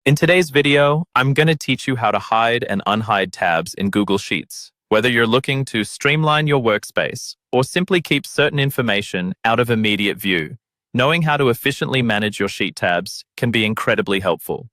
In today's video, I'm going to teach you how to hide and unhide tabs in Google Sheets. Whether you're looking to streamline your workspace or simply keep certain information out of immediate view, knowing how to efficiently manage your sheet tabs can be incredibly helpful.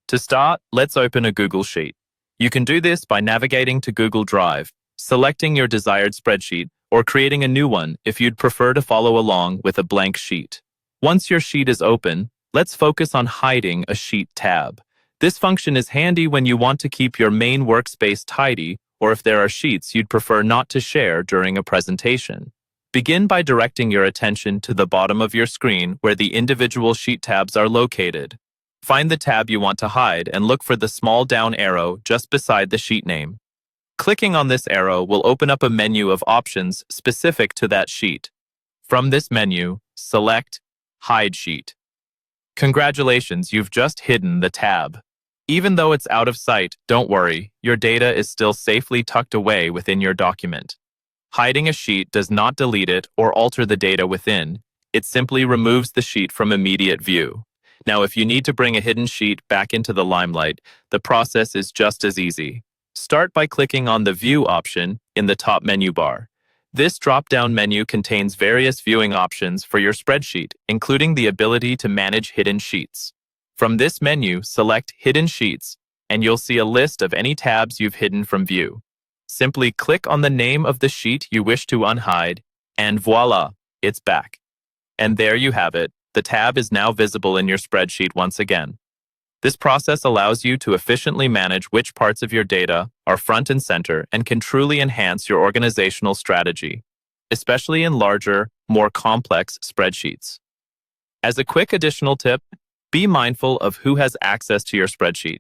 To start, let's open a Google Sheet. You can do this by navigating to Google Drive, selecting your desired spreadsheet, or creating a new one if you'd prefer to follow along with a blank sheet. Once your sheet is open, let's focus on hiding a sheet tab. This function is handy when you want to keep your main workspace tidy or if there are sheets you'd prefer not to share during a presentation. Begin by directing your attention to the bottom of your screen where the individual sheet tabs are located. Find the tab you want to hide and look for the small down arrow just beside the sheet name. Clicking on this arrow will open up a menu of options specific to that sheet. From this menu, select Hide Sheet. Congratulations, you've just hidden the tab. Even though it's out of sight, don't worry, your data is still safely tucked away within your document. Hiding a sheet does not delete it or alter the data within. It simply removes the sheet from immediate view. Now, if you need to bring a hidden sheet back into the limelight, the process is just as easy. Start by clicking on the View option in the top menu bar. This drop-down menu contains various viewing options for your spreadsheet, including the ability to manage hidden sheets. From this menu, select Hidden Sheets, and you'll see a list of any tabs you've hidden from view. Simply click on the name of the sheet you wish to unhide, and voila, it's back. And there you have it. The tab is now visible in your spreadsheet once again. This process allows you to efficiently manage which parts of your data are front and center and can truly enhance your organizational strategy, especially in larger, more complex spreadsheets. As a quick additional tip, be mindful of who has access to your spreadsheet.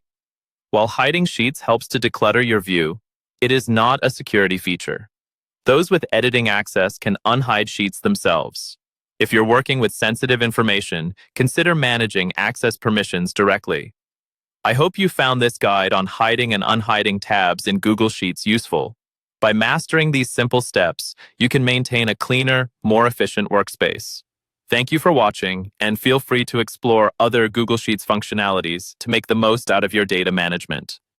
While hiding sheets helps to declutter your view, it is not a security feature. Those with editing access can unhide sheets themselves. If you're working with sensitive information, consider managing access permissions directly. I hope you found this guide on hiding and unhiding tabs in Google Sheets useful. By mastering these simple steps, you can maintain a cleaner, more efficient workspace. Thank you for watching, and feel free to explore other Google Sheets functionalities to make the most out of your data management.